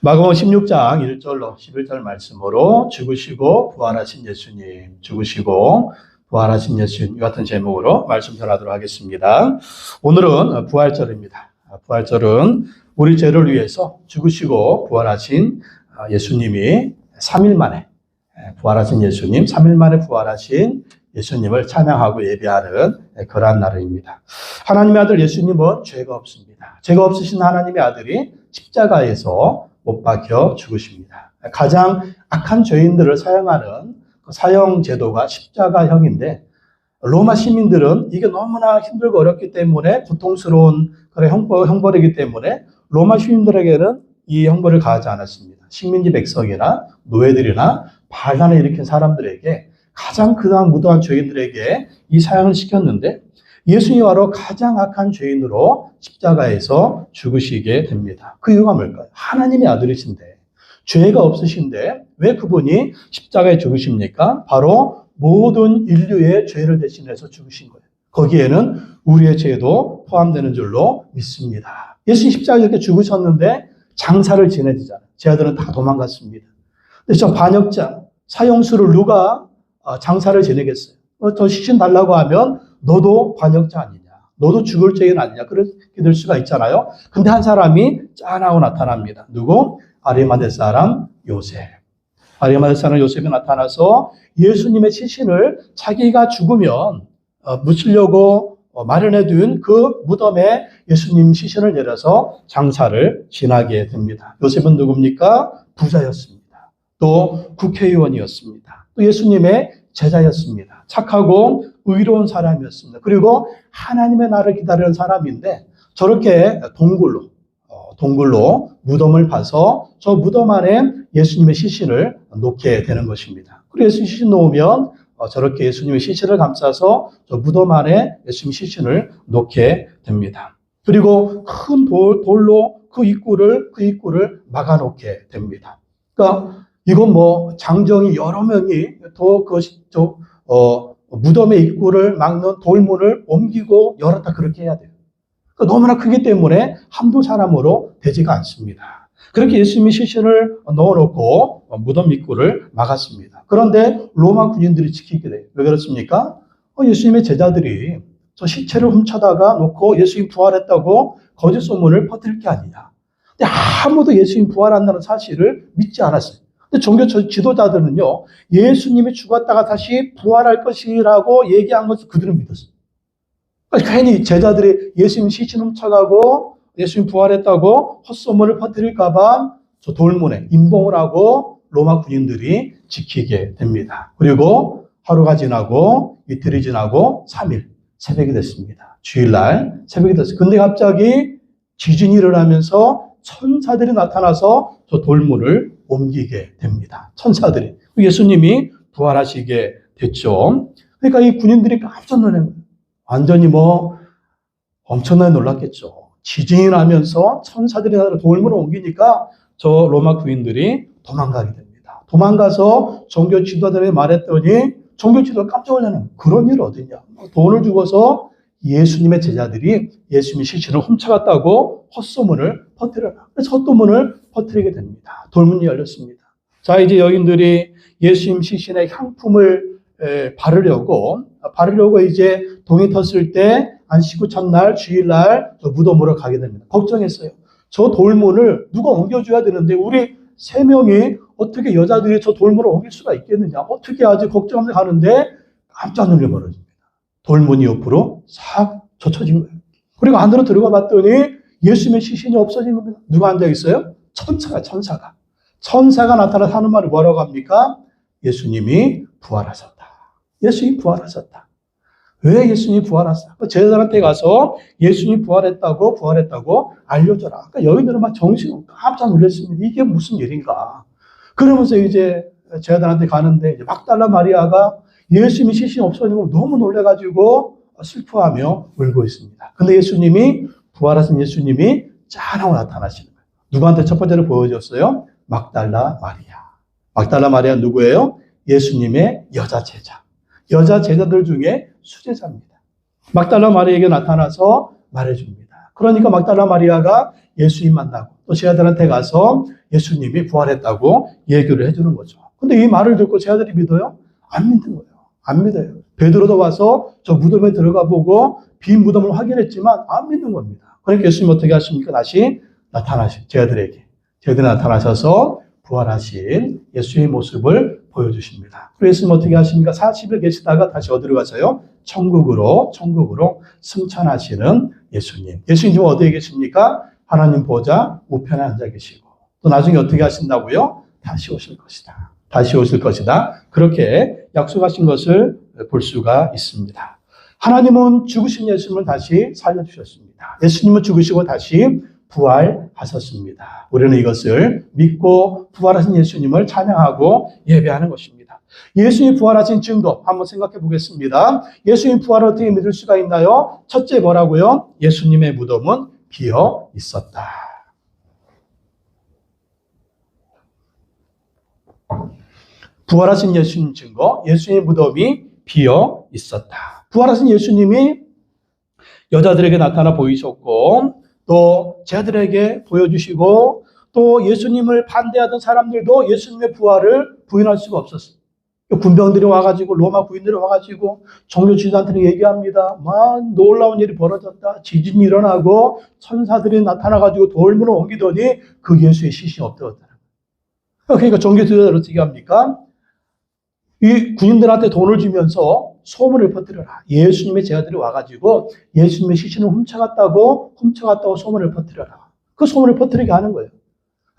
마가복음 16장 1절로 11절 말씀으로 죽으시고 부활하신 예수님, 죽으시고 부활하신 예수님 이 같은 제목으로 말씀 전하도록 하겠습니다. 오늘은 부활절입니다. 부활절은 우리 죄를 위해서 죽으시고 부활하신 예수님이 3일 만에 부활하신 예수님, 3일 만에 부활하신 예수님을 찬양하고 예배하는 그러한 날입니다. 하나님의 아들 예수님은 죄가 없습니다. 죄가 없으신 하나님의 아들이 십자가에서 못 박혀 죽으십니다. 가장 악한 죄인들을 사형하는 그 사형 제도가 십자가형인데 로마 시민들은 이게 너무나 힘들고 어렵기 때문에 고통스러운 그런 형벌이기 때문에 로마 시민들에게는 이 형벌을 가하지 않았습니다. 식민지 백성이나 노예들이나 반란을 일으킨 사람들에게 가장 무도한 죄인들에게 이 사형을 시켰는데 예수님이 바로 가장 악한 죄인으로 십자가에서 죽으시게 됩니다. 그 이유가 뭘까요? 하나님의 아들이신데 죄가 없으신데 왜 그분이 십자가에 죽으십니까? 바로 모든 인류의 죄를 대신해서 죽으신 거예요. 거기에는 우리의 죄도 포함되는 줄로 믿습니다. 예수님 십자가에 이렇게 죽으셨는데 장사를 지내잖아요. 제 아들은 다 도망갔습니다. 근데 저 반역자, 사형수를 누가 장사를 지내겠어요? 저 시신 달라고 하면 너도 반역자 아니냐? 너도 죽을 죄인 아니냐? 그렇게 될 수가 있잖아요. 근데 한 사람이 짠하고 나타납니다. 누구? 아리마대 사람 요셉. 아리마대 사람 요셉이 나타나서 예수님의 시신을 자기가 죽으면 묻히려고 마련해둔 그 무덤에 예수님 시신을 내려서 장사를 지나게 됩니다. 요셉은 누굽니까? 부자였습니다. 또 국회의원이었습니다. 또 예수님의 제자였습니다. 착하고 의로운 사람이었습니다. 그리고 하나님의 나라를 기다리는 사람인데 저렇게 동굴로 무덤을 파서 저 무덤 안에 예수님의 시신을 놓게 되는 것입니다. 그리고 예수님 시신 놓으면 저렇게 예수님의 시신을 감싸서 저 무덤 안에 예수님 시신을 놓게 됩니다. 그리고 큰 돌로 그 입구를 막아놓게 됩니다. 그러니까 이건 장정이 여러 명이 무덤의 입구를 막는 돌문을 옮기고 열었다 그렇게 해야 돼요. 그러니까 너무나 크기 때문에 한두 사람으로 되지가 않습니다. 그렇게 예수님이 시신을 넣어놓고 무덤 입구를 막았습니다. 그런데 로마 군인들이 지키게 돼요. 왜 그렇습니까? 예수님의 제자들이 저 시체를 훔쳐다가 놓고 예수님 부활했다고 거짓 소문을 퍼뜨릴 게 아니냐. 근데 아무도 예수님 부활한다는 사실을 믿지 않았어요. 근데 종교 지도자들은요, 예수님이 죽었다가 다시 부활할 것이라고 얘기한 것을 그들은 믿었어요. 그러니까 괜히 제자들이 예수님 시신 훔쳐가고 예수님 부활했다고 헛소문을 퍼뜨릴까봐 저 돌문에 임봉을 하고 로마 군인들이 지키게 됩니다. 그리고 하루가 지나고 이틀이 지나고 3일 새벽이 됐습니다. 주일날 새벽이 됐어요. 근데 갑자기 지진이 일어나면서 천사들이 나타나서 저 돌문을 옮기게 됩니다. 천사들이. 예수님이 부활하시게 됐죠. 그러니까 이 군인들이 깜짝 놀란 거예요. 완전히 엄청나게 놀랐겠죠. 지진이 나면서 천사들이 돌문을 옮기니까 저 로마 군인들이 도망가게 됩니다. 도망가서 종교 지도자들에게 말했더니 종교 지도자가 깜짝 놀라는 그런 일 어디냐. 돈을 주고서 예수님의 제자들이 예수님의 시신을 훔쳐갔다고 헛소문을 퍼뜨려라. 그래서 헛소문을 퍼뜨리게 됩니다. 돌문이 열렸습니다. 자, 이제 여인들이 예수님 시신에 향품을 바르려고 이제 동이 텄을 때 안식 후 첫날 주일날 저 무덤으로 가게 됩니다. 걱정했어요. 저 돌문을 누가 옮겨줘야 되는데 우리 3명이 어떻게 여자들이 저 돌문을 옮길 수가 있겠느냐. 어떻게 하지 걱정하면서 가는데 깜짝 놀라버립니다. 돌문이 옆으로 싹 젖혀진 거예요. 그리고 안으로 들어가 봤더니 예수님의 시신이 없어진 겁니다. 누가 앉아있어요? 천사가 나타나서 하는 말이 뭐라고 합니까? 예수님이 부활하셨다. 예수님이 부활하셨다. 왜 예수님이 부활하셨다? 제자들한테 가서 예수님이 부활했다고 알려줘라. 그러니까 여인들은 막 정신 깜짝 놀랐습니다. 이게 무슨 일인가. 그러면서 이제 제자들한테 가는데 이제 막달라 마리아가 예수님이 시신이 없어진 걸 너무 놀래가지고 슬퍼하며 울고 있습니다. 근데 부활하신 예수님이 짠하고 나타나시는 거예요. 누구한테 첫 번째로 보여줬어요? 막달라 마리아. 막달라 마리아 누구예요? 예수님의 여자 제자들 중에 수제자입니다. 막달라 마리아에게 나타나서 말해줍니다. 그러니까 막달라 마리아가 예수님 만나고 또 제 아들한테 가서 예수님이 부활했다고 얘기를 해주는 거죠. 근데 이 말을 듣고 제 아들이 믿어요? 안 믿는 거예요. 안 믿어요. 베드로도 와서 저 무덤에 들어가 보고 빈 무덤을 확인했지만 안 믿는 겁니다. 그러니까 예수님 어떻게 하십니까? 다시 제 아들에게 나타나셔서 부활하신 예수의 모습을 보여주십니다. 그래서 예수님 어떻게 하십니까? 40일 계시다가 다시 어디로 가세요? 천국으로 승천하시는 예수님. 예수님 지금 어디에 계십니까? 하나님 보좌 우편에 앉아 계시고 또 나중에 어떻게 하신다고요? 다시 오실 것이다. 그렇게 약속하신 것을 볼 수가 있습니다. 하나님은 죽으신 예수님을 다시 살려주셨습니다. 예수님은 죽으시고 다시 부활하셨습니다. 우리는 이것을 믿고 부활하신 예수님을 찬양하고 예배하는 것입니다. 예수님이 부활하신 증거 한번 생각해 보겠습니다. 예수님 부활을 어떻게 믿을 수가 있나요? 첫째 뭐라고요? 예수님의 무덤은 비어 있었다. 부활하신 예수님 증거, 예수님의 무덤이 비어 있었다. 부활하신 예수님이 여자들에게 나타나 보이셨고 또 제자들에게 보여주시고 또 예수님을 반대하던 사람들도 예수님의 부활을 부인할 수가 없었어요. 군병들이 와가지고 로마 군인들이 와가지고 종교 지도자한테는 얘기합니다. 막 놀라운 일이 벌어졌다. 지진이 일어나고 천사들이 나타나가지고 돌문을 옮기더니 그 예수의 시신이 없더라. 그러니까 종교 지도자들 어떻게 합니까? 이 군인들한테 돈을 주면서 소문을 퍼뜨려라. 예수님의 제자들이 와가지고 예수님의 시신을 훔쳐갔다고 소문을 퍼뜨려라. 그 소문을 퍼뜨리게 하는 거예요.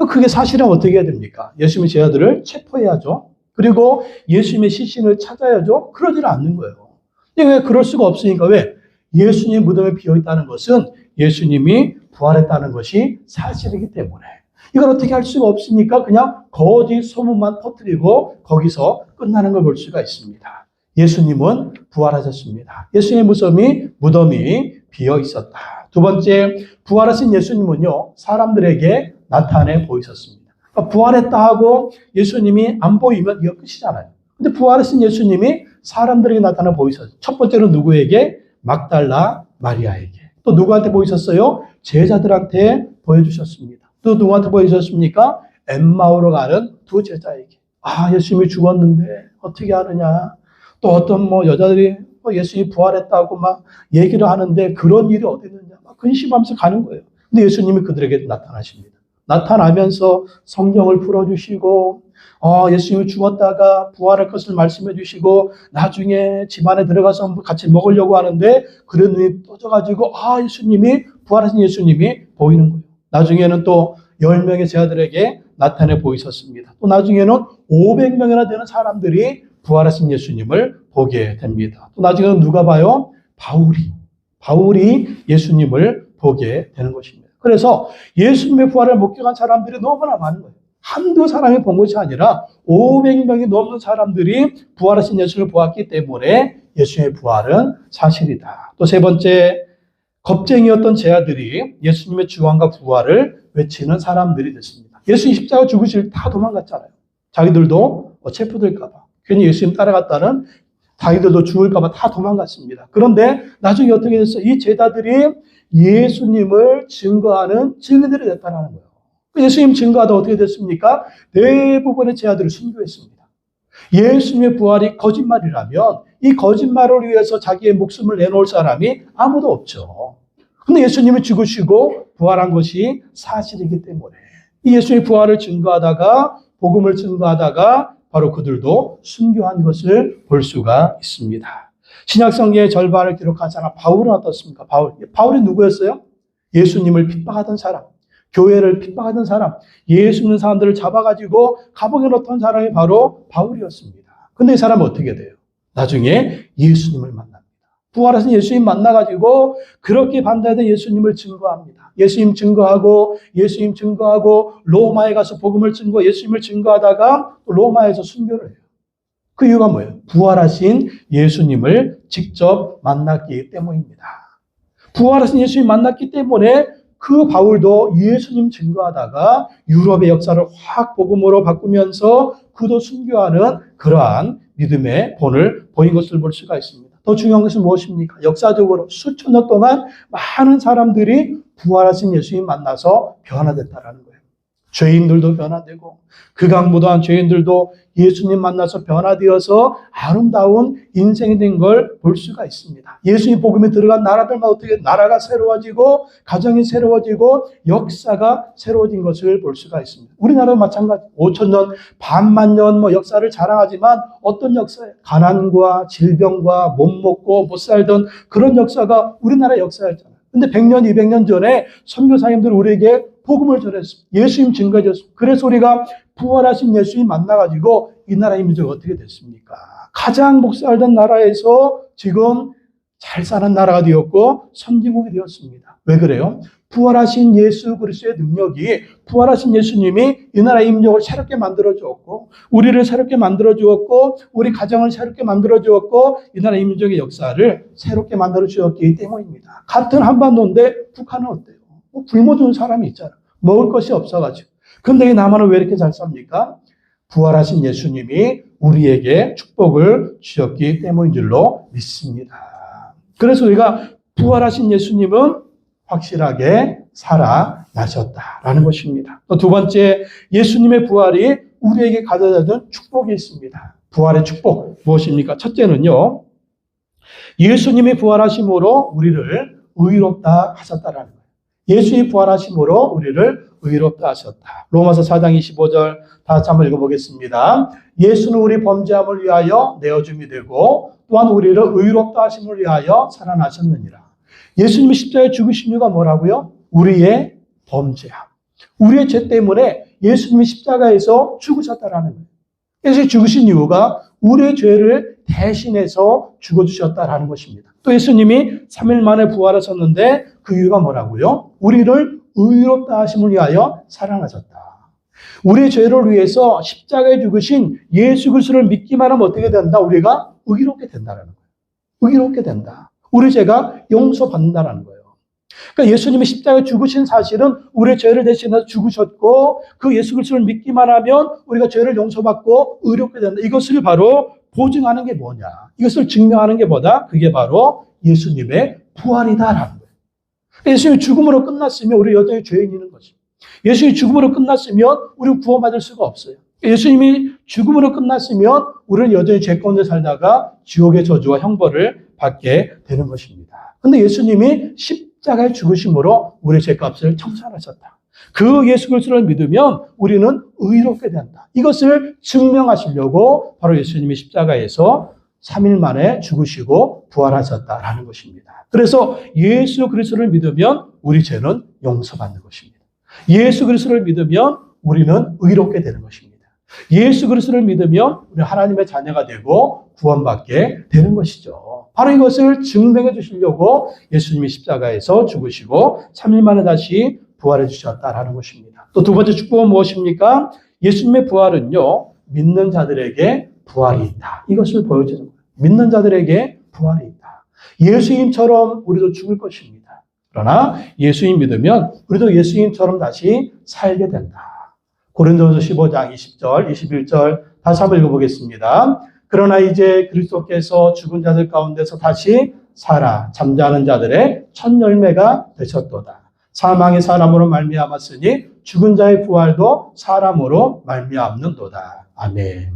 그게 사실은 어떻게 해야 됩니까? 예수님의 제자들을 체포해야죠. 그리고 예수님의 시신을 찾아야죠. 그러지는 않는 거예요. 근데 왜 그럴 수가 없으니까 왜? 예수님 무덤에 비어있다는 것은 예수님이 부활했다는 것이 사실이기 때문에 이걸 어떻게 할 수가 없으니까 그냥 거짓 소문만 퍼뜨리고 거기서 끝나는 걸 볼 수가 있습니다. 예수님은 부활하셨습니다. 예수님의 무덤이 비어 있었다. 두 번째, 부활하신 예수님은요, 사람들에게 나타내 보이셨습니다. 그러니까 부활했다 하고 예수님이 안 보이면 이거 끝이잖아요. 근데 부활하신 예수님이 사람들에게 나타나 보이셨어요. 첫 번째는 누구에게? 막달라 마리아에게. 또 누구한테 보이셨어요? 제자들한테 보여주셨습니다. 또 누구한테 보여주셨습니까? 엠마오로 가는 두 제자에게. 아, 예수님이 죽었는데 어떻게 하느냐. 또 어떤 여자들이 예수님이 부활했다고 막 얘기를 하는데 그런 일이 어디 있느냐. 막 근심하면서 가는 거예요. 근데 예수님이 그들에게 나타나십니다. 나타나면서 성경을 풀어주시고, 예수님이 죽었다가 부활할 것을 말씀해 주시고, 나중에 집안에 들어가서 같이 먹으려고 하는데, 그래 눈이 떠져가지고, 예수님이, 부활하신 예수님이 보이는 거예요. 나중에는 또 10명의 제자들에게 나타내 보이셨습니다. 또 나중에는 500명이나 되는 사람들이 부활하신 예수님을 보게 됩니다. 또 나중에는 누가 봐요? 바울이 예수님을 보게 되는 것입니다. 그래서 예수님의 부활을 목격한 사람들이 너무나 많은 거예요. 한두 사람이 본 것이 아니라 500명이 넘는 사람들이 부활하신 예수님을 보았기 때문에 예수님의 부활은 사실이다. 또 세 번째, 겁쟁이였던 제자들이 예수님의 죽음과 부활을 외치는 사람들이 됐습니다. 예수님 십자가 죽으실 때 다 도망갔잖아요. 자기들도 체포될까 봐. 괜히 예수님 따라갔다는 자기들도 죽을까 봐 다 도망갔습니다. 그런데 나중에 어떻게 됐어요? 이 제자들이 예수님을 증거하는 증인들이 됐다는 거예요. 예수님 증거하다 어떻게 됐습니까? 대부분의 제자들을 순교했습니다. 예수님의 부활이 거짓말이라면 이 거짓말을 위해서 자기의 목숨을 내놓을 사람이 아무도 없죠. 근데 예수님이 죽으시고 부활한 것이 사실이기 때문에 이 예수님의 부활을 증거하다가 복음을 증거하다가 바로 그들도 순교한 것을 볼 수가 있습니다. 신약성경의 절반을 기록한 사람 바울은 어떻습니까? 바울이 누구였어요? 예수님을 핍박하던 사람, 교회를 핍박하던 사람, 예수 믿는 사람들을 잡아가지고 감옥에 넣던 사람이 바로 바울이었습니다. 근데 이 사람은 어떻게 돼요? 나중에 예수님을 만납니다. 부활하신 예수님 만나가지고 그렇게 반대하던 예수님을 증거합니다. 예수님 증거하고 로마에 가서 복음을 증거, 예수님을 증거하다가 로마에서 순교를 해요. 그 이유가 뭐예요? 부활하신 예수님을 직접 만났기 때문입니다. 부활하신 예수님 만났기 때문에 그 바울도 예수님 증거하다가 유럽의 역사를 확 복음으로 바꾸면서 그도 순교하는 그러한 믿음의 본을 보인 것을 볼 수가 있습니다. 더 중요한 것은 무엇입니까? 역사적으로 수천 년 동안 많은 사람들이 부활하신 예수님 만나서 변화됐다라는 거예요. 죄인들도 변화되고 극악무도한 죄인들도 예수님 만나서 변화되어서 아름다운 인생이 된 걸 볼 수가 있습니다. 예수님 복음에 들어간 나라들마다 어떻게 나라가 새로워지고 가정이 새로워지고 역사가 새로워진 것을 볼 수가 있습니다. 우리나라도 마찬가지. 5,000년, 반만 년 역사를 자랑하지만 어떤 역사예요? 가난과 질병과 못 먹고 못 살던 그런 역사가 우리나라 역사였잖아요. 근데 100년, 200년 전에 선교사님들 우리에게 복음을 전했습니다. 예수님 증거해줬습니다. 그래서 우리가 부활하신 예수님 만나가지고 이 나라의 민족이 어떻게 됐습니까? 가장 못 살던 나라에서 지금 잘 사는 나라가 되었고 선진국이 되었습니다. 왜 그래요? 부활하신 예수 그리스도의 능력이 부활하신 예수님이 이 나라의 민족을 새롭게 만들어 주었고 우리를 새롭게 만들어 주었고 우리 가정을 새롭게 만들어 주었고 이 나라의 민족의 역사를 새롭게 만들어 주었기 때문입니다. 같은 한반도인데 북한은 어때요? 굶어 죽는 사람이 있잖아. 먹을 것이 없어가지고. 근데 이 남한은 왜 이렇게 잘 삽니까? 부활하신 예수님이 우리에게 축복을 주셨기 때문인 줄로 믿습니다. 그래서 우리가 부활하신 예수님은 확실하게 살아나셨다라는 것입니다. 또 두 번째, 예수님의 부활이 우리에게 가져다 준 축복이 있습니다. 부활의 축복 무엇입니까? 첫째는요, 예수님이 부활하심으로 우리를 의롭다 하셨다라는 거예요. 예수님이 부활하심으로 우리를 의롭다 하셨다. 로마서 4장 25절 다 같이 한번 읽어보겠습니다. 예수는 우리 범죄함을 위하여 내어줌이 되고 또한 우리를 의롭다 하심을 위하여 살아나셨느니라. 예수님이 십자가에 죽으신 이유가 뭐라고요? 우리의 범죄함. 우리의 죄 때문에 예수님이 십자가에서 죽으셨다라는 거예요. 예수님이 죽으신 이유가 우리의 죄를 대신해서 죽어주셨다라는 것입니다. 또 예수님이 3일 만에 부활하셨는데 그 이유가 뭐라고요? 우리를 의롭다 하심을 위하여 살아나셨다. 우리의 죄를 위해서 십자가에 죽으신 예수 그리스도를 믿기만 하면 어떻게 된다? 우리가 의롭게 된다는 거예요. 의롭게 된다. 우리 죄가 용서받는다는 거예요. 그러니까 예수님이 십자가에 죽으신 사실은 우리의 죄를 대신해서 죽으셨고 그 예수 그리스도를 믿기만 하면 우리가 죄를 용서받고 의롭게 된다. 이것을 바로 보증하는 게 뭐냐? 이것을 증명하는 게 뭐다? 그게 바로 예수님의 부활이다라는 거예요. 예수님이 죽음으로 끝났으면 우리 여전히 죄인인 거죠. 예수님이 죽음으로 끝났으면 우리는 구원받을 수가 없어요. 예수님이 죽음으로 끝났으면 우리는 여전히 죄 가운데 살다가 지옥의 저주와 형벌을 받게 되는 것입니다. 그런데 예수님이 십자가에 죽으심으로 우리의 죄값을 청산하셨다. 그 예수 그리스도를 믿으면 우리는 의롭게 된다. 이것을 증명하시려고 바로 예수님이 십자가에서 3일 만에 죽으시고 부활하셨다라는 것입니다. 그래서 예수 그리스도를 믿으면 우리 죄는 용서받는 것입니다. 예수 그리스도를 믿으면 우리는 의롭게 되는 것입니다. 예수 그리스도를 믿으면 우리 하나님의 자녀가 되고 구원받게 되는 것이죠. 바로 이것을 증명해 주시려고 예수님이 십자가에서 죽으시고 3일 만에 다시 부활해 주셨다라는 것입니다. 또 두 번째 축복은 무엇입니까? 예수님의 부활은요, 믿는 자들에게 부활이 있다. 이것을 보여주는 거예요. 믿는 자들에게 부활이 있다. 예수님처럼 우리도 죽을 것입니다. 그러나 예수님 믿으면 우리도 예수님처럼 다시 살게 된다. 고린도전서 15장 20절, 21절 다시 한번 읽어보겠습니다. 그러나 이제 그리스도께서 죽은 자들 가운데서 다시 살아 잠자는 자들의 첫 열매가 되셨도다. 사망이 사람으로 말미암았으니 죽은 자의 부활도 사람으로 말미암는도다. 아멘.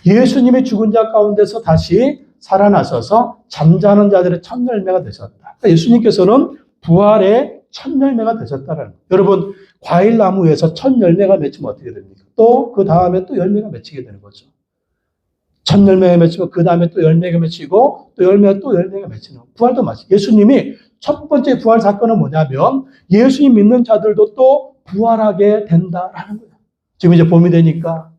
예수님이 죽은 자 가운데서 다시 살아나셔서 잠자는 자들의 첫 열매가 되셨다. 그러니까 예수님께서는 부활의 첫 열매가 되셨다는 거예요. 여러분, 과일나무에서 첫 열매가 맺히면 어떻게 됩니까? 또 그 다음에 또 열매가 맺히게 되는 거죠. 첫 열매가 맺히고 그 다음에 또 열매가 맺히고 또 열매가 맺히는 거예요. 부활도 마찬가지. 예수님이 첫 번째 부활 사건은 뭐냐면 예수님 믿는 자들도 또 부활하게 된다라는 거예요. 지금 이제 봄이 되니까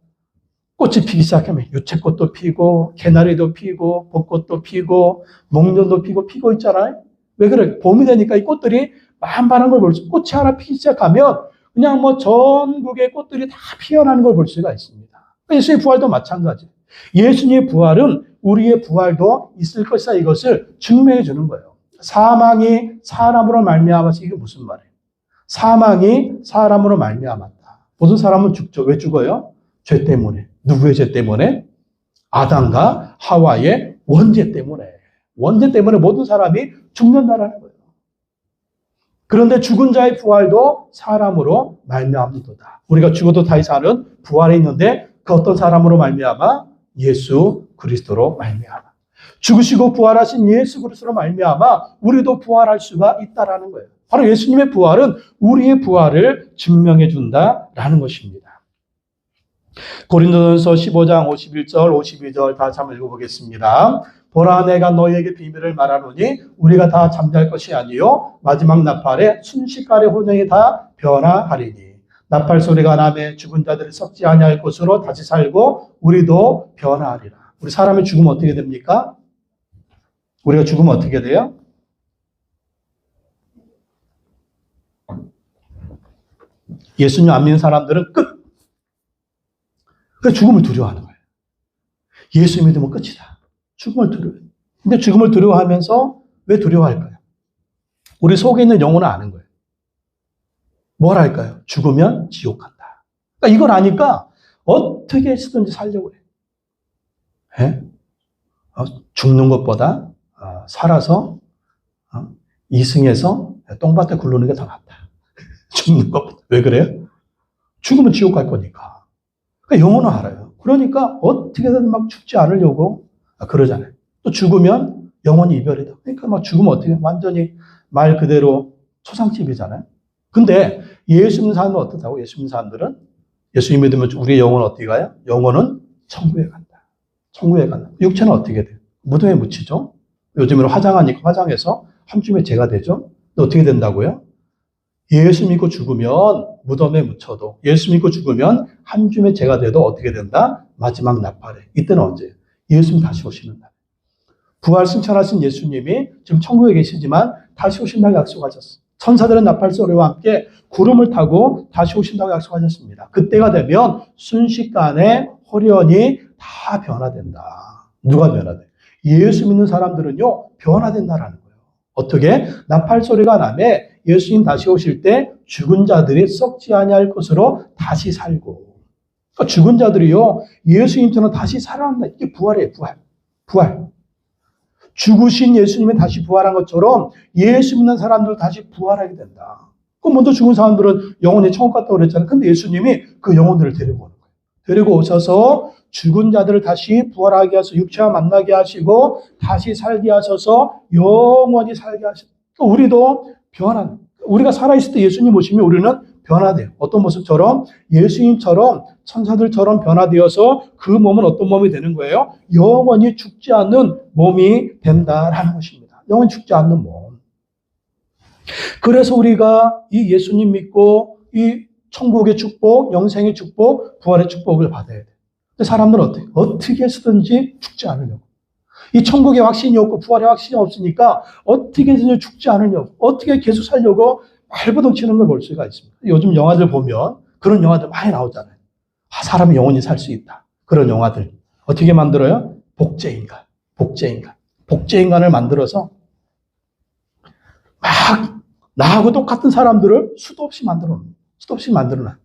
꽃이 피기 시작하면 유채꽃도 피고 개나리도 피고 벚꽃도 피고 목련도 피고 있잖아요. 왜 그래? 봄이 되니까 이 꽃들이 만발한 걸 볼 수, 꽃이 하나 피기 시작하면 그냥 뭐 전국의 꽃들이 다 피어나는 걸 볼 수가 있습니다. 예수님의 부활도 마찬가지. 예수님의 부활은 우리의 부활도 있을 것이다. 이것을 증명해 주는 거예요. 사망이 사람으로 말미암아서 이게 무슨 말이에요? 사망이 사람으로 말미암았다. 모든 사람은 죽죠. 왜 죽어요? 죄 때문에. 누구의 죄 때문에? 아담과 하와의 원죄 때문에. 원죄 때문에 모든 사람이 죽는다라는 거예요. 그런데 죽은 자의 부활도 사람으로 말미암는도다. 우리가 죽어도 다시 사는 부활이 있는데 그 어떤 사람으로 말미암아? 예수 그리스도로 말미암아. 죽으시고 부활하신 예수 그리스도로 말미암아 우리도 부활할 수가 있다라는 거예요. 바로 예수님의 부활은 우리의 부활을 증명해 준다라는 것입니다. 고린도전서 15장 51절 52절 다 한번 읽어보겠습니다. 보라 내가 너희에게 비밀을 말하노니 우리가 다 잠잘 것이 아니요 마지막 나팔에 순식간에 혼영이 다 변화하리니 나팔 소리가 나매 죽은 자들이 썩지 아니할 것으로 다시 살고 우리도 변화하리라. 우리 사람의 죽으면 어떻게 됩니까? 우리가 죽으면 어떻게 돼요? 예수님 안 믿는 사람들은 끝. 그래서 죽음을 두려워하는 거예요. 예수 믿으면 끝이다. 죽음을 두려워해요. 근데 죽음을 두려워하면서 왜 두려워할까요? 우리 속에 있는 영혼은 아는 거예요. 뭘 할까요? 죽으면 지옥 간다. 그러니까 이걸 아니까 어떻게 해서든지 살려고 해요. 예? 죽는 것보다 살아서 이승에서 똥밭에 굴르는 게 더 낫다. 죽는 것보다. 왜 그래요? 죽으면 지옥 갈 거니까. 그러니까 영혼은 알아요. 그러니까 어떻게든 막 죽지 않으려고 그러잖아요. 또 죽으면 영혼이 이별이다. 그러니까 막 죽으면 어떻게 완전히 말 그대로 초상집이잖아요. 근데 예수 믿는 사람은 어떻다고? 예수 믿는 사람들은 예수님 믿으면 우리의 영혼은 어떻게 가요? 영혼은 천국에 간다. 천국에 간다. 육체는 어떻게 돼요? 무덤에 묻히죠. 요즘에는 화장하니까 화장해서 한 줌의 재가 되죠. 또 어떻게 된다고요? 예수 믿고 죽으면 무덤에 묻혀도 예수 믿고 죽으면 한 줌의 재가 돼도 어떻게 된다? 마지막 나팔에. 이때는 언제예요? 예수님 다시 오시는 날. 부활 승천하신 예수님이 지금 천국에 계시지만 다시 오신다고 약속하셨어요. 천사들은 나팔 소리와 함께 구름을 타고 다시 오신다고 약속하셨습니다. 그때가 되면 순식간에 호련히 다 변화된다. 누가 변화돼? 예수 믿는 사람들은요, 변화된다라는 거예요. 어떻게? 나팔 소리가 나면 예수님 다시 오실 때 죽은 자들이 썩지 아니할 것으로 다시 살고. 그러니까 죽은 자들이요, 예수님처럼 다시 살아난다. 이게 부활이에요, 부활. 부활. 죽으신 예수님이 다시 부활한 것처럼 예수 믿는 사람들 다시 부활하게 된다. 그럼 먼저 죽은 사람들은 영혼이 천국 갔다고 그랬잖아요. 근데 예수님이 그 영혼들을 데리고 오는 거예요. 데리고 오셔서 죽은 자들을 다시 부활하게 하셔서 육체와 만나게 하시고 다시 살게 하셔서 영원히 살게 하시고 우리도 변한, 우리가 살아있을 때 예수님 오시면 우리는 변화돼요. 어떤 모습처럼? 예수님처럼 천사들처럼 변화되어서 그 몸은 어떤 몸이 되는 거예요? 영원히 죽지 않는 몸이 된다라는 것입니다. 영원히 죽지 않는 몸. 그래서 우리가 이 예수님 믿고 이 천국의 축복, 영생의 축복, 부활의 축복을 받아야 돼요. 근데 사람들은 어떻게 해서든지 죽지 않으려고. 이 천국의 확신이 없고 부활의 확신이 없으니까 어떻게 해서든지 죽지 않으려고. 어떻게 계속 살려고 발버둥치는 걸 볼 수가 있습니다. 요즘 영화들 보면 그런 영화들 많이 나오잖아요. 사람이 영원히 살 수 있다. 그런 영화들. 어떻게 만들어요? 복제인간. 복제인간. 복제인간을 만들어서 막 나하고 똑같은 사람들을 수도 없이 만들어놔. 수도 없이 만들어놔.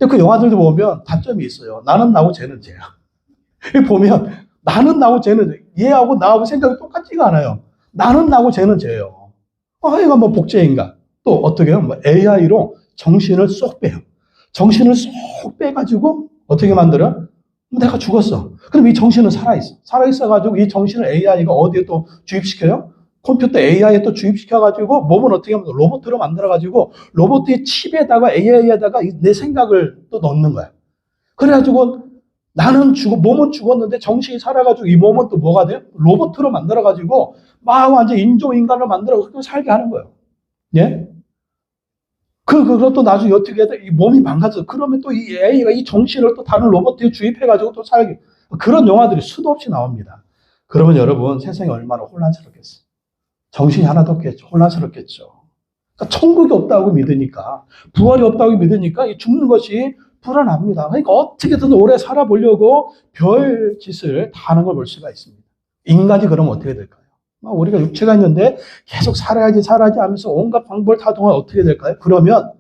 그 영화들도 보면 단점이 있어요. 나는 나고 쟤는 쟤야. 보면 나는 나고 쟤는 쟤. 얘하고 나하고 생각이 똑같지가 않아요. 나는 나고 쟤는 쟤예요. 이건 뭐 복제인간. 또 어떻게 해요? 뭐 AI로 정신을 쏙 빼요. 정신을 쏙 빼가지고 어떻게 만들어? 내가 죽었어. 그럼 이 정신은 살아있어. 살아있어가지고 이 정신을 AI가 어디에 또 주입시켜요? 컴퓨터 AI에 또 주입시켜가지고 몸은 어떻게 하면 로봇으로 만들어가지고 로봇의 칩에다가 AI에다가 내 생각을 또 넣는 거야. 그래가지고 나는 몸은 죽었는데 정신이 살아가지고 이 몸은 또 뭐가 돼요? 로봇으로 만들어가지고 막 완전 인조인간을 만들어서 살게 하는 거예요. 예? 그것도 나중에 어떻게 해야 돼? 이 몸이 망가져. 그러면 또 이 AI가 이 정신을 또 다른 로봇에 주입해가지고 또 살게. 그런 영화들이 수도 없이 나옵니다. 그러면 여러분 세상이 얼마나 혼란스럽겠어요. 정신이 하나도 없겠죠. 혼란스럽겠죠. 그러니까 천국이 없다고 믿으니까, 부활이 없다고 믿으니까 이 죽는 것이 불안합니다. 그러니까 어떻게든 오래 살아보려고 별 짓을 다 하는 걸 볼 수가 있습니다. 인간이 그러면 어떻게 될까요? 우리가 육체가 있는데 계속 살아야지 하면서 온갖 방법을 다 동안 어떻게 될까요? 그러면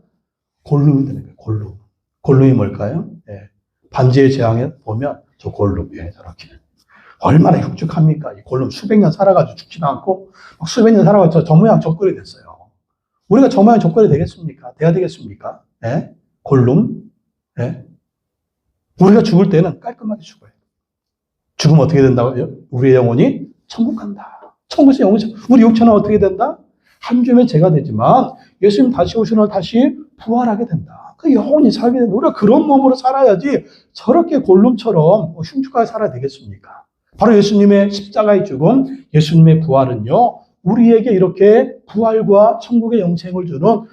골룸이 되는 거예요. 골룸. 골룸이 뭘까요? 예. 반지의 제왕에 보면 저 골룸, 예, 저렇게. 얼마나 흉측합니까? 이 골룸 수백 년 살아가지고 죽지도 않고 막 수백 년 살아가지고 저 모양 저꼴이 됐어요. 우리가 저만의 조건이 되겠습니까? 돼야 되겠습니까? 예? 골룸? 예? 우리가 죽을 때는 깔끔하게 죽어요. 죽으면 어떻게 된다고요? 우리의 영혼이 천국 간다. 천국에서 영혼이, 우리 육체는 어떻게 된다? 한 주면 죄가 되지만 예수님 다시 오시는 날 다시 부활하게 된다. 그 영혼이 살게 된다. 우리가 그런 몸으로 살아야지 저렇게 골룸처럼 흉측하게 살아야 되겠습니까? 바로 예수님의 십자가의 죽음, 예수님의 부활은요, 우리에게 이렇게 부활과 천국의 영생을 주는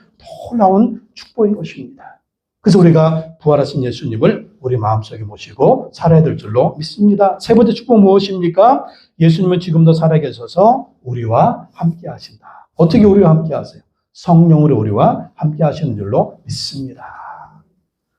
놀라운 축복인 것입니다. 그래서 우리가 부활하신 예수님을 우리 마음속에 모시고 살아야 될 줄로 믿습니다. 세 번째 축복 무엇입니까? 예수님은 지금도 살아계셔서 우리와 함께 하신다. 어떻게 우리와 함께 하세요? 성령으로 우리와 함께 하시는 줄로 믿습니다.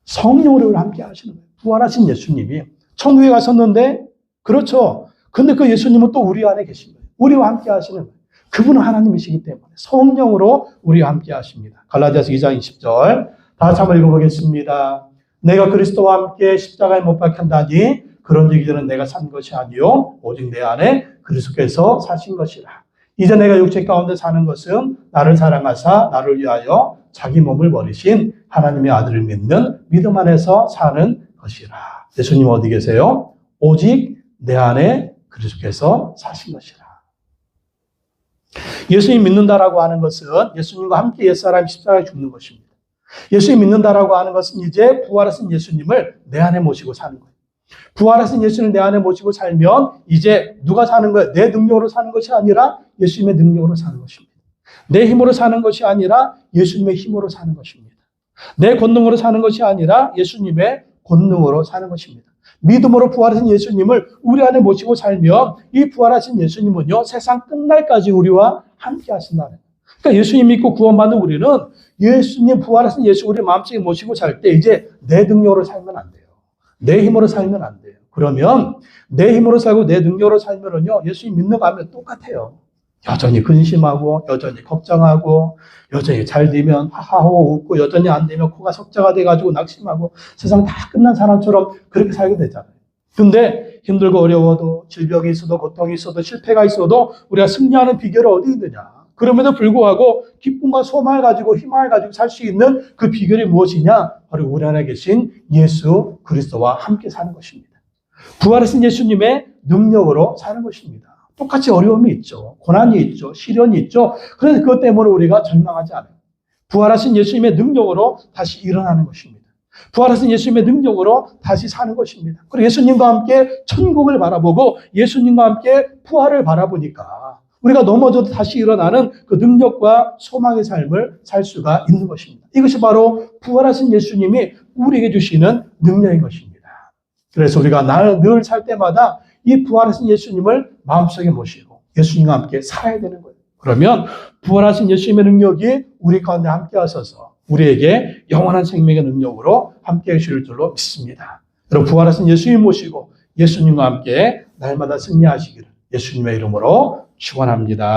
성령으로 우리와 함께 하시는 거예요. 부활하신 예수님이 천국에 가셨는데, 그렇죠. 근데 그 예수님은 또 우리 안에 계신 거예요. 우리와 함께 하시는 거예요. 그분은 하나님이시기 때문에 성령으로 우리와 함께 하십니다. 갈라디아서 2장 20절 다 같이 한번 읽어보겠습니다. 내가 그리스도와 함께 십자가에 못 박힌다니 그런 얘기들은 내가 산 것이 아니요 오직 내 안에 그리스도께서 사신 것이라. 이제 내가 육체 가운데 사는 것은 나를 사랑하사 나를 위하여 자기 몸을 버리신 하나님의 아들을 믿는 믿음 안에서 사는 것이라. 예수님 어디 계세요? 오직 내 안에 그리스도께서 사신 것이라. 예수님 믿는다라고 하는 것은 예수님과 함께 옛사람이 십자가에 죽는 것입니다. 예수님 믿는다라고 하는 것은 이제 부활하신 예수님을 내 안에 모시고 사는 거예요. 부활하신 예수님을 내 안에 모시고 살면 이제 누가 사는 거예요? 내 능력으로 사는 것이 아니라 예수님의 능력으로 사는 것입니다. 내 힘으로 사는 것이 아니라 예수님의 힘으로 사는 것입니다. 내 권능으로 사는 것이 아니라 예수님의 권능으로 사는 것입니다. 믿음으로 부활하신 예수님을 우리 안에 모시고 살면 이 부활하신 예수님은요, 세상 끝날까지 우리와 함께 하신다는 거예요. 그러니까 예수님 믿고 구원받는 우리는 예수님 부활하신 예수 우리 마음속에 모시고 살 때 이제 내 능력으로 살면 안 돼요. 내 힘으로 살면 안 돼요. 그러면 내 힘으로 살고 내 능력으로 살면은요, 예수님 믿는 거 하면 똑같아요. 여전히 근심하고, 여전히 걱정하고, 여전히 잘 되면 하하호 웃고, 여전히 안 되면 코가 석자가 돼가지고 낙심하고, 세상 다 끝난 사람처럼 그렇게 살게 되잖아요. 근데 힘들고 어려워도, 질병이 있어도, 고통이 있어도, 실패가 있어도, 우리가 승리하는 비결이 어디 있느냐? 그럼에도 불구하고 기쁨과 소망을 가지고 희망을 가지고 살 수 있는 그 비결이 무엇이냐? 바로 우리 안에 계신 예수 그리스도와 함께 사는 것입니다. 부활하신 예수님의 능력으로 사는 것입니다. 똑같이 어려움이 있죠. 고난이 있죠. 시련이 있죠. 그래서 그것 때문에 우리가 절망하지 않아요. 부활하신 예수님의 능력으로 다시 일어나는 것입니다. 부활하신 예수님의 능력으로 다시 사는 것입니다. 그리고 예수님과 함께 천국을 바라보고 예수님과 함께 부활을 바라보니까 우리가 넘어져도 다시 일어나는 그 능력과 소망의 삶을 살 수가 있는 것입니다. 이것이 바로 부활하신 예수님이 우리에게 주시는 능력인 것입니다. 그래서 우리가 늘 살 때마다 이 부활하신 예수님을 마음속에 모시고 예수님과 함께 살아야 되는 거예요. 그러면 부활하신 예수님의 능력이 우리 가운데 함께 하셔서 우리에게 영원한 생명의 능력으로 함께 하실 줄로 믿습니다. 여러분 부활하신 예수님 모시고 예수님과 함께 날마다 승리하시기를 예수님의 이름으로 축원합니다.